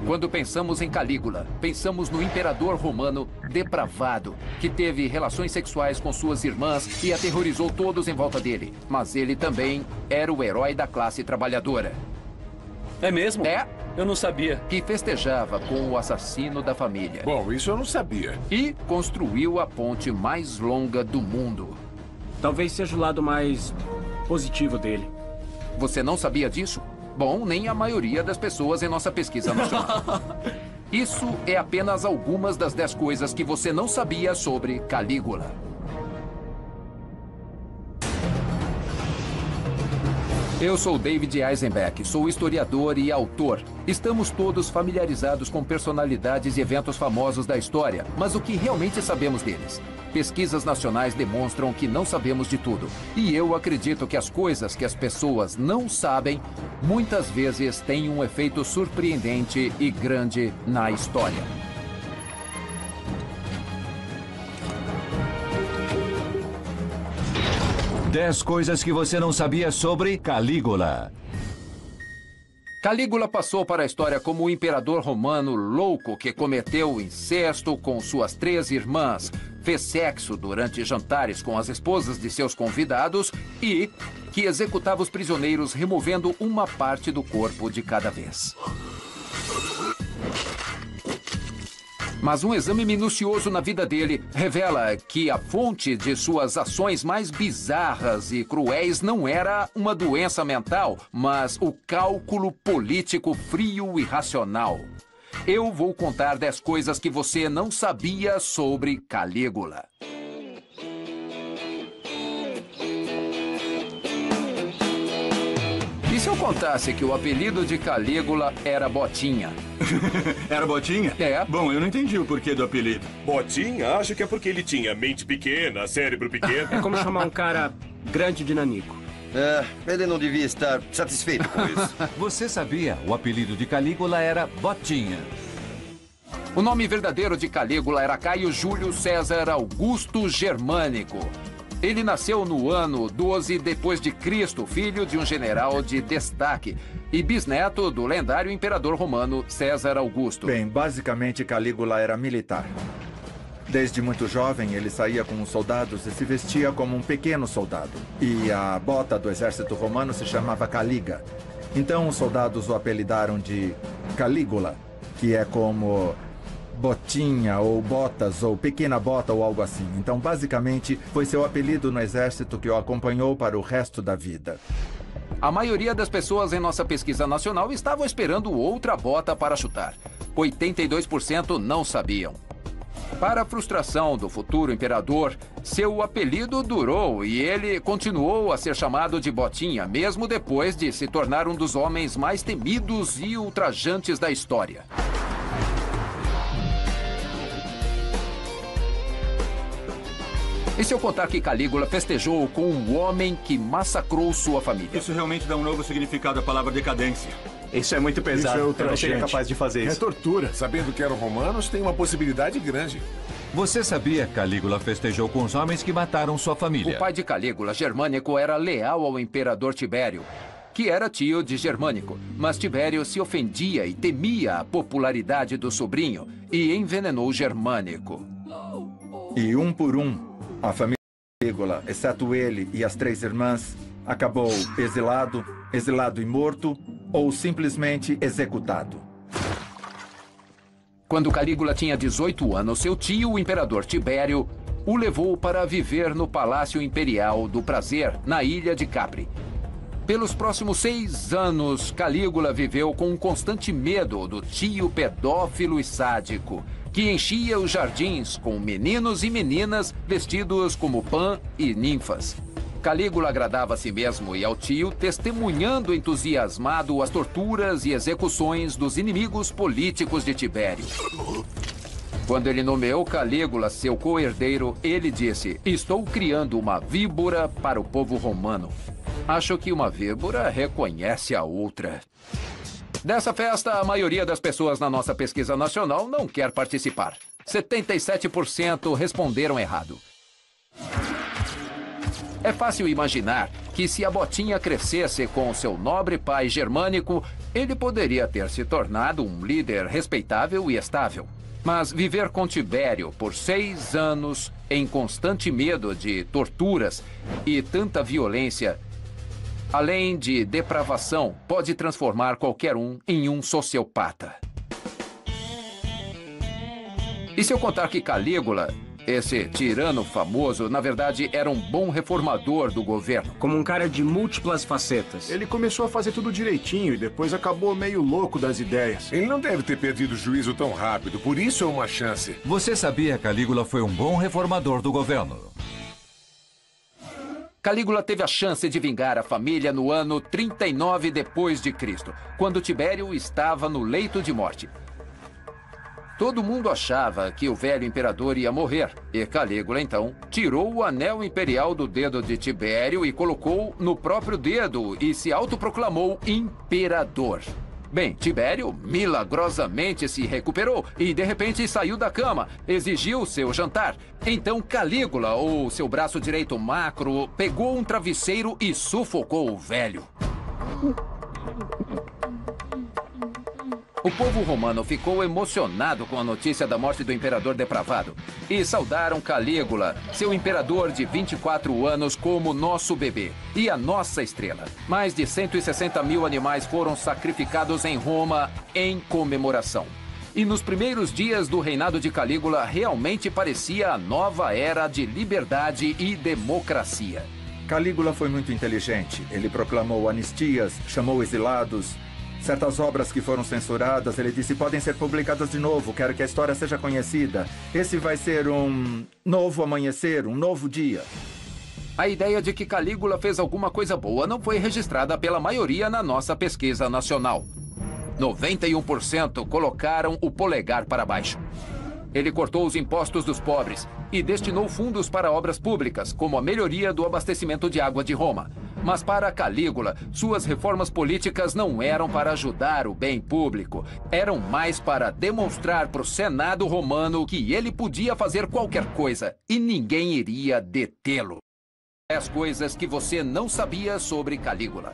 Quando pensamos em Calígula, pensamos no imperador romano depravado, que teve relações sexuais com suas irmãs e aterrorizou todos em volta dele. Mas ele também era o herói da classe trabalhadora. É mesmo? É. Eu não sabia. Que festejava com o assassino da família. Bom, isso eu não sabia. E construiu a ponte mais longa do mundo. Talvez seja o lado mais positivo dele. Você não sabia disso? Bom, nem a maioria das pessoas em nossa pesquisa nacional. Isso é apenas algumas das 10 coisas que você não sabia sobre Calígula. Eu sou David Eisenbeck, sou historiador e autor. Estamos todos familiarizados com personalidades e eventos famosos da história, mas o que realmente sabemos deles? Pesquisas nacionais demonstram que não sabemos de tudo. E eu acredito que as coisas que as pessoas não sabem, muitas vezes têm um efeito surpreendente e grande na história. Dez coisas que você não sabia sobre Calígula. Calígula passou para a história como o imperador romano louco que cometeu incesto com suas 3 irmãs, fez sexo durante jantares com as esposas de seus convidados e que executava os prisioneiros removendo uma parte do corpo de cada vez. Mas um exame minucioso na vida dele revela que a fonte de suas ações mais bizarras e cruéis não era uma doença mental, mas o cálculo político frio e racional. Eu vou contar 10 coisas que você não sabia sobre Calígula. E se eu contasse que o apelido de Calígula era Botinha? Era Botinha? É. Bom, eu não entendi o porquê do apelido. Botinha? Acho que é porque ele tinha mente pequena, cérebro pequeno. É como chamar um cara grande de nanico. Ele não devia estar satisfeito com isso. Você sabia? O apelido de Calígula era Botinha. O nome verdadeiro de Calígula era Caio Júlio César Augusto Germânico. Ele nasceu no ano 12 depois de Cristo, filho de um general de destaque e bisneto do lendário imperador romano César Augusto. Bem, basicamente Calígula era militar. Desde muito jovem, ele saía com os soldados e se vestia como um pequeno soldado. E a bota do exército romano se chamava Caliga. Então os soldados o apelidaram de Calígula, que é como Botinha, ou Botas, ou Pequena Bota, ou algo assim. Então, basicamente, foi seu apelido no exército que o acompanhou para o resto da vida. A maioria das pessoas em nossa pesquisa nacional estavam esperando outra bota para chutar. 82% não sabiam. Para a frustração do futuro imperador, seu apelido durou e ele continuou a ser chamado de Botinha, mesmo depois de se tornar um dos homens mais temidos e ultrajantes da história. E se eu contar que Calígula festejou com um homem que massacrou sua família? Isso realmente dá um novo significado à palavra decadência. Isso é muito pesado. Isso é eu não seria capaz de fazer isso. É tortura. Sabendo que eram romanos, tem uma possibilidade grande. Você sabia? Calígula festejou com os homens que mataram sua família. O pai de Calígula, Germânico, era leal ao imperador Tibério, que era tio de Germânico. Mas Tibério se ofendia e temia a popularidade do sobrinho e envenenou Germânico. E um por um, a família de Calígula, exceto ele e as 3 irmãs, acabou exilado e morto, ou simplesmente executado. Quando Calígula tinha 18 anos, seu tio, o imperador Tibério, o levou para viver no Palácio Imperial do Prazer, na ilha de Capri. Pelos próximos 6 anos, Calígula viveu com um constante medo do tio pedófilo e sádico, que enchia os jardins com meninos e meninas vestidos como Pan e ninfas. Calígula agradava a si mesmo e ao tio, testemunhando entusiasmado as torturas e execuções dos inimigos políticos de Tibério. Quando ele nomeou Calígula seu co-herdeiro, ele disse: "Estou criando uma víbora para o povo romano. Acho que uma víbora reconhece a outra." Dessa festa, a maioria das pessoas na nossa pesquisa nacional não quer participar. 77% responderam errado. É fácil imaginar que se a Botinha crescesse com seu nobre pai germânico, ele poderia ter se tornado um líder respeitável e estável. Mas viver com Tibério por 6 anos, em constante medo de torturas e tanta violência, além de depravação, pode transformar qualquer um em um sociopata. E se eu contar que Calígula, esse tirano famoso, na verdade era um bom reformador do governo? Como um cara de múltiplas facetas. Ele começou a fazer tudo direitinho e depois acabou meio louco das ideias. Ele não deve ter perdido o juízo tão rápido, por isso é uma chance. Você sabia que Calígula foi um bom reformador do governo? Calígula teve a chance de vingar a família no ano 39 depois de Cristo, quando Tibério estava no leito de morte. Todo mundo achava que o velho imperador ia morrer, e Calígula, então, tirou o anel imperial do dedo de Tibério e colocou no próprio dedo e se autoproclamou imperador. Bem, Tibério milagrosamente se recuperou e, de repente, saiu da cama, exigiu seu jantar. Então, Calígula, ou seu braço direito Macro, pegou um travesseiro e sufocou o velho. O povo romano ficou emocionado com a notícia da morte do imperador depravado e saudaram Calígula, seu imperador de 24 anos, como nosso bebê e a nossa estrela. Mais de 160 mil animais foram sacrificados em Roma em comemoração. E nos primeiros dias do reinado de Calígula, realmente parecia a nova era de liberdade e democracia. Calígula foi muito inteligente. Ele proclamou anistias, chamou exilados. Certas obras que foram censuradas, ele disse, podem ser publicadas de novo, quero que a história seja conhecida. Esse vai ser um novo amanhecer, um novo dia. A ideia de que Calígula fez alguma coisa boa não foi registrada pela maioria na nossa pesquisa nacional. 91% colocaram o polegar para baixo. Ele cortou os impostos dos pobres e destinou fundos para obras públicas, como a melhoria do abastecimento de água de Roma. Mas para Calígula, suas reformas políticas não eram para ajudar o bem público. Eram mais para demonstrar para o Senado romano que ele podia fazer qualquer coisa e ninguém iria detê-lo. As coisas que você não sabia sobre Calígula.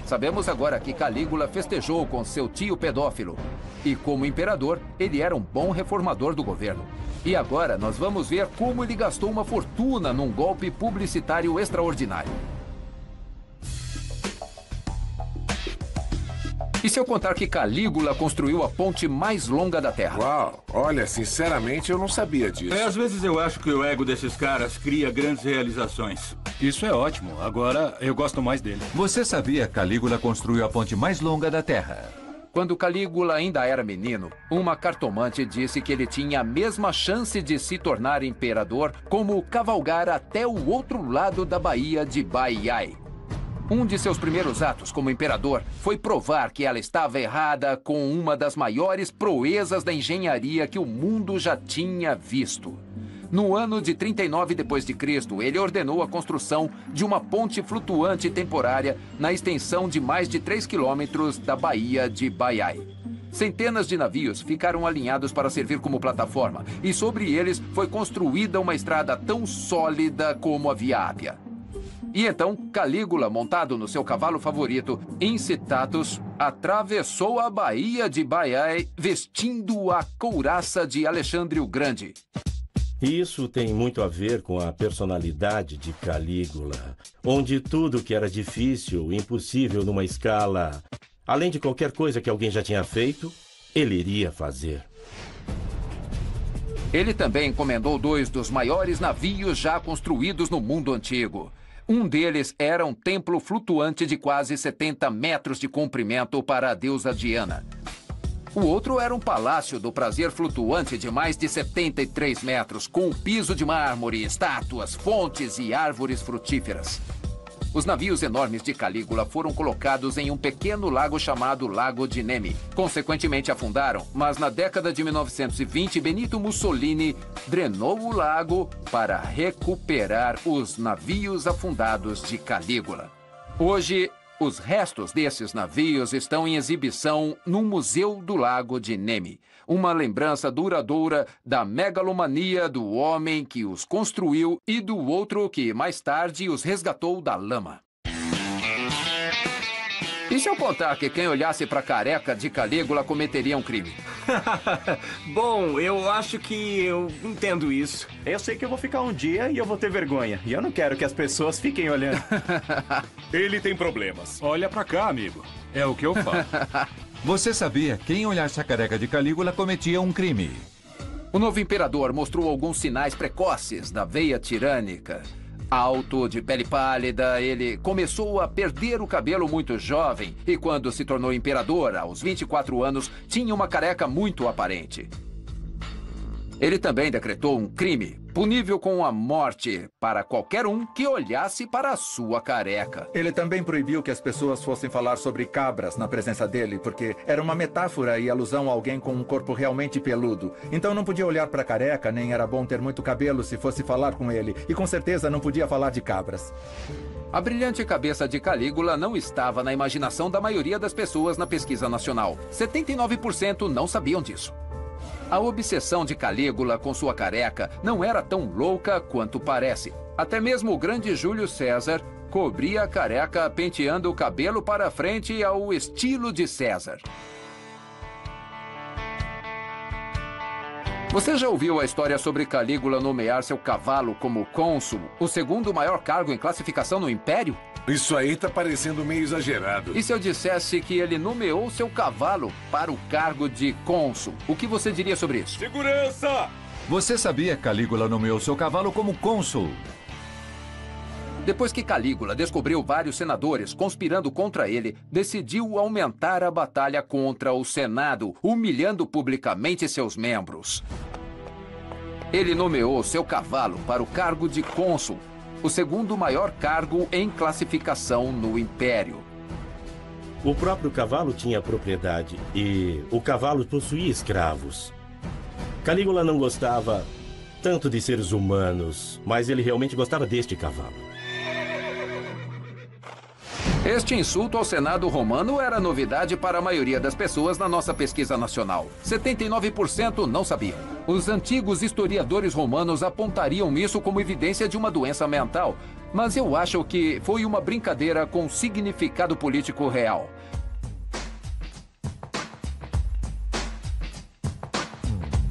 Sabemos agora que Calígula festejou com seu tio pedófilo. E como imperador, ele era um bom reformador do governo. E agora nós vamos ver como ele gastou uma fortuna num golpe publicitário extraordinário. E se eu contar que Calígula construiu a ponte mais longa da Terra? Uau, olha, sinceramente eu não sabia disso. Às vezes eu acho que o ego desses caras cria grandes realizações. Isso é ótimo. Agora eu gosto mais dele. Você sabia que Calígula construiu a ponte mais longa da Terra? Quando Calígula ainda era menino, uma cartomante disse que ele tinha a mesma chance de se tornar imperador como cavalgar até o outro lado da Baía de Baiae. Um de seus primeiros atos como imperador foi provar que ela estava errada com uma das maiores proezas da engenharia que o mundo já tinha visto. No ano de 39 d.C., ele ordenou a construção de uma ponte flutuante temporária na extensão de mais de 3 quilômetros da Baía de Baiae. Centenas de navios ficaram alinhados para servir como plataforma, e sobre eles foi construída uma estrada tão sólida como a Via Ápia. E então, Calígula, montado no seu cavalo favorito, Incitatus, atravessou a Baía de Baiae vestindo a couraça de Alexandre o Grande. Isso tem muito a ver com a personalidade de Calígula, onde tudo que era difícil, impossível numa escala, além de qualquer coisa que alguém já tinha feito, ele iria fazer. Ele também encomendou 2 dos maiores navios já construídos no mundo antigo. Um deles era um templo flutuante de quase 70 metros de comprimento para a deusa Diana. O outro era um palácio do prazer flutuante de mais de 73 metros, com um piso de mármore, estátuas, fontes e árvores frutíferas. Os navios enormes de Calígula foram colocados em um pequeno lago chamado Lago de Nemi. Consequentemente afundaram, mas na década de 1920, Benito Mussolini drenou o lago para recuperar os navios afundados de Calígula. Hoje, os restos desses navios estão em exibição no Museu do Lago de Nemi, uma lembrança duradoura da megalomania do homem que os construiu e do outro que mais tarde os resgatou da lama. E se eu contar que quem olhasse para a careca de Calígula cometeria um crime? Bom, eu acho que eu entendo isso. Eu sei que eu vou ficar um dia e eu vou ter vergonha. E eu não quero que as pessoas fiquem olhando. Ele tem problemas. Olha pra cá, amigo. É o que eu falo. Você sabia que quem olhasse a careca de Calígula cometia um crime? O novo imperador mostrou alguns sinais precoces da veia tirânica. Alto, de pele pálida, ele começou a perder o cabelo muito jovem e quando se tornou imperador, aos 24 anos, tinha uma careca muito aparente. Ele também decretou um crime, punível com a morte, para qualquer um que olhasse para a sua careca. Ele também proibiu que as pessoas fossem falar sobre cabras na presença dele, porque era uma metáfora e alusão a alguém com um corpo realmente peludo. Então não podia olhar para a careca, nem era bom ter muito cabelo se fosse falar com ele. E com certeza não podia falar de cabras. A brilhante cabeça de Calígula não estava na imaginação da maioria das pessoas na pesquisa nacional. 79% não sabiam disso. A obsessão de Calígula com sua careca não era tão louca quanto parece. Até mesmo o grande Júlio César cobria a careca penteando o cabelo para frente ao estilo de César. Você já ouviu a história sobre Calígula nomear seu cavalo como cônsul, o segundo maior cargo em classificação no Império? Isso aí tá parecendo meio exagerado. E se eu dissesse que ele nomeou seu cavalo para o cargo de cônsul? O que você diria sobre isso? Segurança! Você sabia que Calígula nomeou seu cavalo como cônsul? Depois que Calígula descobriu vários senadores conspirando contra ele, decidiu aumentar a batalha contra o Senado, humilhando publicamente seus membros. Ele nomeou seu cavalo para o cargo de cônsul, o segundo maior cargo em classificação no Império. O próprio cavalo tinha propriedade e o cavalo possuía escravos. Calígula não gostava tanto de seres humanos, mas ele realmente gostava deste cavalo. Este insulto ao Senado romano era novidade para a maioria das pessoas na nossa pesquisa nacional. 79% não sabiam. Os antigos historiadores romanos apontariam isso como evidência de uma doença mental, mas eu acho que foi uma brincadeira com significado político real.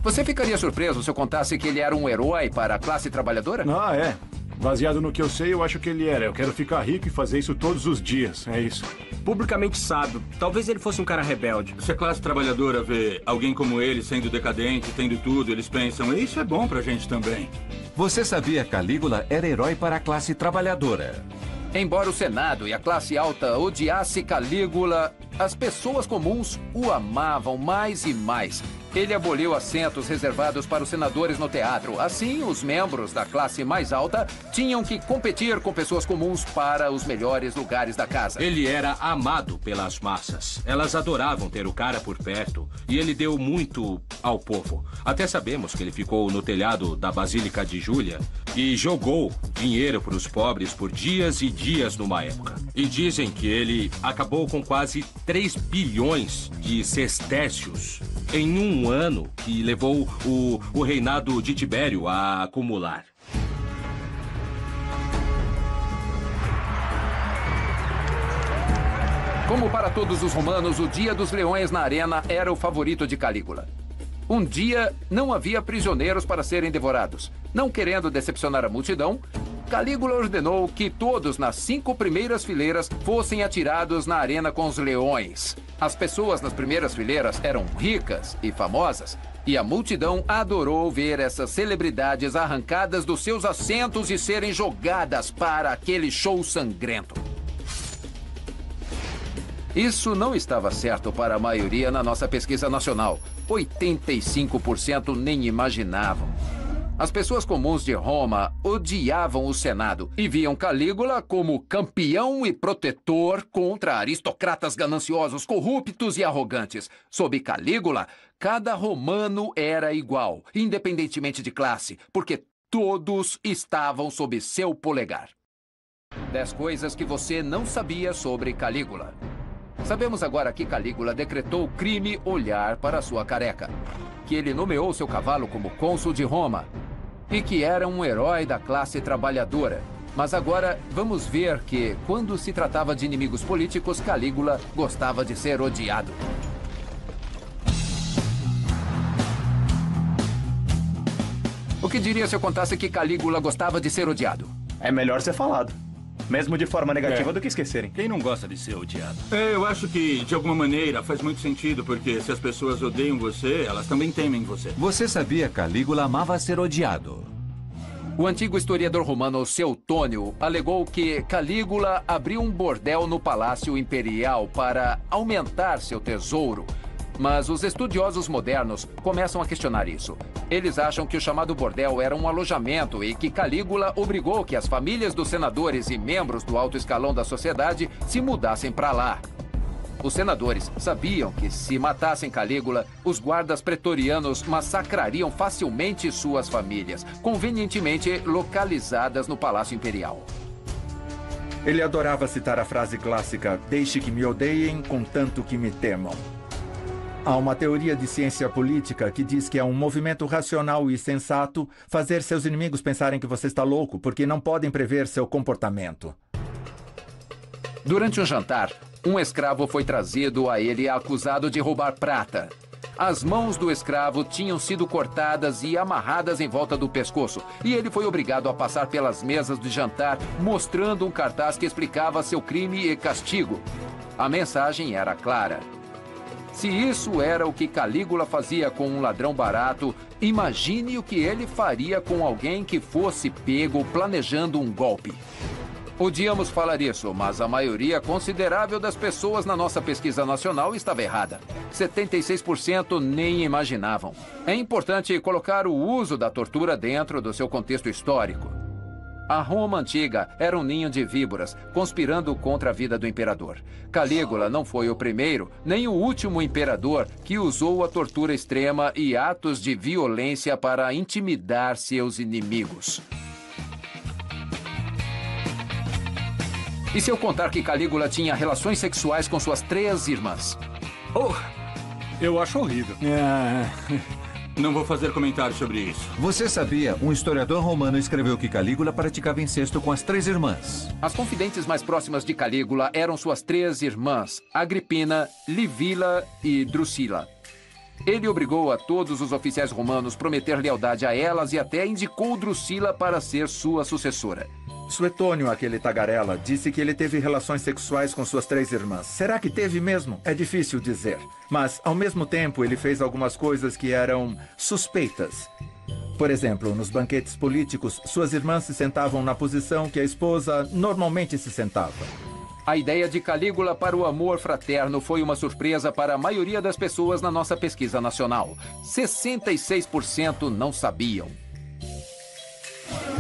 Você ficaria surpreso se eu contasse que ele era um herói para a classe trabalhadora? Ah, é. Baseado no que eu sei, eu acho que ele era. Eu quero ficar rico e fazer isso todos os dias. É isso. Publicamente sábio. Talvez ele fosse um cara rebelde. Se a classe trabalhadora vê alguém como ele sendo decadente, tendo tudo, eles pensam, isso é bom pra gente também. Você sabia que Calígula era herói para a classe trabalhadora? Embora o Senado e a classe alta odiasse Calígula, as pessoas comuns o amavam mais e mais. Ele aboliu assentos reservados para os senadores no teatro. Assim, os membros da classe mais alta tinham que competir com pessoas comuns para os melhores lugares da casa. Ele era amado pelas massas. Elas adoravam ter o cara por perto. E ele deu muito ao povo. Até sabemos que ele ficou no telhado da Basílica de Júlia e jogou dinheiro para os pobres por dias e dias numa época. E dizem que ele acabou com quase 3 bilhões de sestércios em um ano que levou o reinado de Tibério a acumular. Como para todos os romanos, o Dia dos Leões na Arena era o favorito de Calígula. Um dia, não havia prisioneiros para serem devorados. Não querendo decepcionar a multidão, Calígula ordenou que todos nas 5 primeiras fileiras fossem atirados na arena com os leões. As pessoas nas primeiras fileiras eram ricas e famosas, e a multidão adorou ver essas celebridades arrancadas dos seus assentos e serem jogadas para aquele show sangrento. Isso não estava certo para a maioria na nossa pesquisa nacional. 85% nem imaginavam. As pessoas comuns de Roma odiavam o Senado e viam Calígula como campeão e protetor contra aristocratas gananciosos, corruptos e arrogantes. Sob Calígula, cada romano era igual, independentemente de classe, porque todos estavam sob seu polegar. 10 coisas que você não sabia sobre Calígula. Sabemos agora que Calígula decretou crime olhar para sua careca, que ele nomeou seu cavalo como cônsul de Roma e que era um herói da classe trabalhadora. Mas agora vamos ver que, quando se tratava de inimigos políticos, Calígula gostava de ser odiado. O que diria se eu contasse que Calígula gostava de ser odiado? É melhor ser falado. Mesmo de forma negativa do que esquecerem. Quem não gosta de ser odiado? Eu acho que, de alguma maneira, faz muito sentido, porque se as pessoas odeiam você, elas também temem você. Você sabia que Calígula amava ser odiado? O antigo historiador romano Seutônio alegou que Calígula abriu um bordel no Palácio Imperial para aumentar seu tesouro. Mas os estudiosos modernos começam a questionar isso. Eles acham que o chamado bordel era um alojamento e que Calígula obrigou que as famílias dos senadores e membros do alto escalão da sociedade se mudassem para lá. Os senadores sabiam que, se matassem Calígula, os guardas pretorianos massacrariam facilmente suas famílias, convenientemente localizadas no Palácio Imperial. Ele adorava citar a frase clássica: "Deixe que me odeiem, contanto que me temam". Há uma teoria de ciência política que diz que é um movimento racional e sensato fazer seus inimigos pensarem que você está louco, porque não podem prever seu comportamento. Durante um jantar, um escravo foi trazido a ele acusado de roubar prata. As mãos do escravo tinham sido cortadas e amarradas em volta do pescoço, e ele foi obrigado a passar pelas mesas de jantar, mostrando um cartaz que explicava seu crime e castigo. A mensagem era clara. Se isso era o que Calígula fazia com um ladrão barato, imagine o que ele faria com alguém que fosse pego planejando um golpe. Odiamos falar isso, mas a maioria considerável das pessoas na nossa pesquisa nacional estava errada. 76% nem imaginavam. É importante colocar o uso da tortura dentro do seu contexto histórico. A Roma antiga era um ninho de víboras, conspirando contra a vida do imperador. Calígula não foi o primeiro, nem o último imperador que usou a tortura extrema e atos de violência para intimidar seus inimigos. E se eu contar que Calígula tinha relações sexuais com suas 3 irmãs? Eu acho horrível. Não vou fazer comentários sobre isso. Você sabia? Um historiador romano escreveu que Calígula praticava incesto com as 3 irmãs. As confidentes mais próximas de Calígula eram suas 3 irmãs, Agripina, Livila e Drusila. Ele obrigou a todos os oficiais romanos a prometer lealdade a elas e até indicou Drusila para ser sua sucessora. Suetônio, aquele tagarela, disse que ele teve relações sexuais com suas 3 irmãs. Será que teve mesmo? É difícil dizer. Mas, ao mesmo tempo, ele fez algumas coisas que eram suspeitas. Por exemplo, nos banquetes políticos, suas irmãs se sentavam na posição que a esposa normalmente se sentava. A ideia de Calígula para o amor fraterno foi uma surpresa para a maioria das pessoas na nossa pesquisa nacional. 66% não sabiam.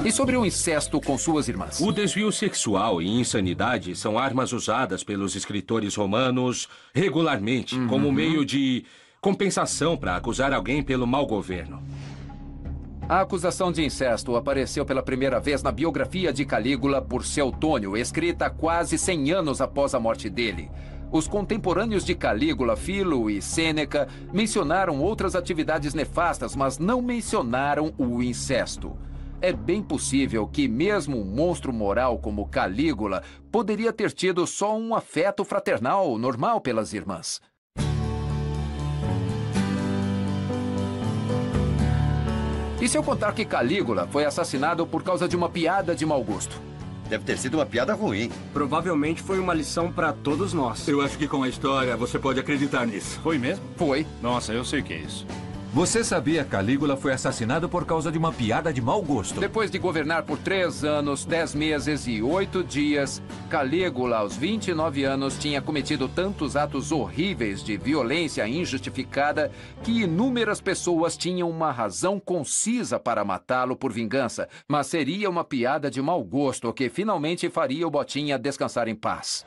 E sobre o incesto com suas irmãs? O desvio sexual e insanidade são armas usadas pelos escritores romanos regularmente como meio de compensação para acusar alguém pelo mau governo. A acusação de incesto apareceu pela primeira vez na biografia de Calígula por Seutônio, escrita quase 100 anos após a morte dele. Os contemporâneos de Calígula, Filo e Sêneca, mencionaram outras atividades nefastas, mas não mencionaram o incesto. É bem possível que mesmo um monstro moral como Calígula poderia ter tido só um afeto fraternal normal pelas irmãs. E se eu contar que Calígula foi assassinado por causa de uma piada de mau gosto? Deve ter sido uma piada ruim. Provavelmente foi uma lição para todos nós. Eu acho que com a história você pode acreditar nisso. Foi mesmo? Foi. Nossa, eu sei o que é isso. Você sabia que Calígula foi assassinado por causa de uma piada de mau gosto? Depois de governar por 3 anos, 10 meses e 8 dias, Calígula, aos 29 anos, tinha cometido tantos atos horríveis de violência injustificada que inúmeras pessoas tinham uma razão concisa para matá-lo por vingança, mas seria uma piada de mau gosto que finalmente faria o Botinha descansar em paz.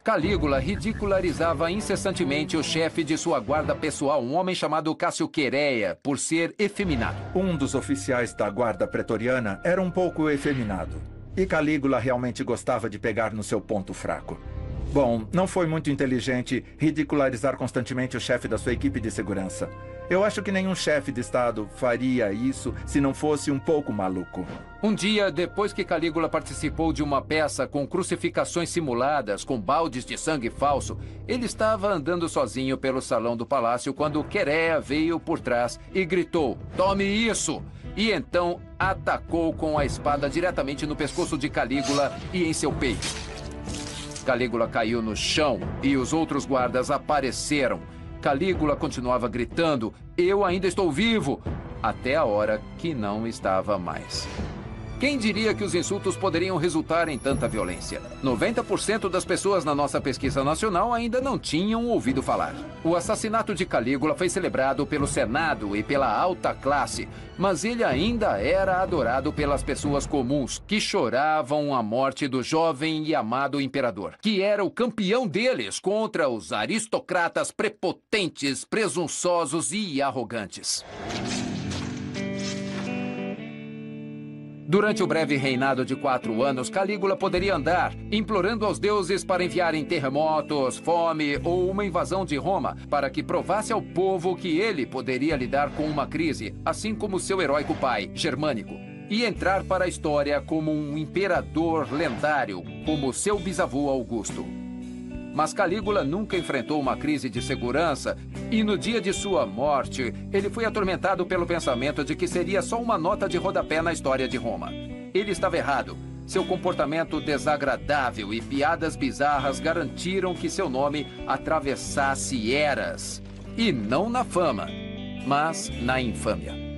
Calígula ridicularizava incessantemente o chefe de sua guarda pessoal, um homem chamado Cássio Quereia, por ser efeminado. Um dos oficiais da guarda pretoriana era um pouco efeminado. E Calígula realmente gostava de pegar no seu ponto fraco. Bom, não foi muito inteligente ridicularizar constantemente o chefe da sua equipe de segurança. Eu acho que nenhum chefe de Estado faria isso se não fosse um pouco maluco. Um dia, depois que Calígula participou de uma peça com crucificações simuladas, com baldes de sangue falso, ele estava andando sozinho pelo salão do palácio quando Querea veio por trás e gritou: "Tome isso!" E então atacou com a espada diretamente no pescoço de Calígula e em seu peito. Calígula caiu no chão e os outros guardas apareceram. Calígula continuava gritando: "Eu ainda estou vivo!" até a hora que não estava mais. Quem diria que os insultos poderiam resultar em tanta violência? 90% das pessoas na nossa pesquisa nacional ainda não tinham ouvido falar. O assassinato de Calígula foi celebrado pelo Senado e pela alta classe, mas ele ainda era adorado pelas pessoas comuns, que choravam a morte do jovem e amado imperador, que era o campeão deles contra os aristocratas prepotentes, presunçosos e arrogantes. Durante o breve reinado de 4 anos, Calígula poderia andar, implorando aos deuses para enviarem terremotos, fome ou uma invasão de Roma, para que provasse ao povo que ele poderia lidar com uma crise, assim como seu heróico pai, Germânico, e entrar para a história como um imperador lendário, como seu bisavô Augusto. Mas Calígula nunca enfrentou uma crise de segurança e no dia de sua morte, ele foi atormentado pelo pensamento de que seria só uma nota de rodapé na história de Roma. Ele estava errado. Seu comportamento desagradável e piadas bizarras garantiram que seu nome atravessasse eras. E não na fama, mas na infâmia.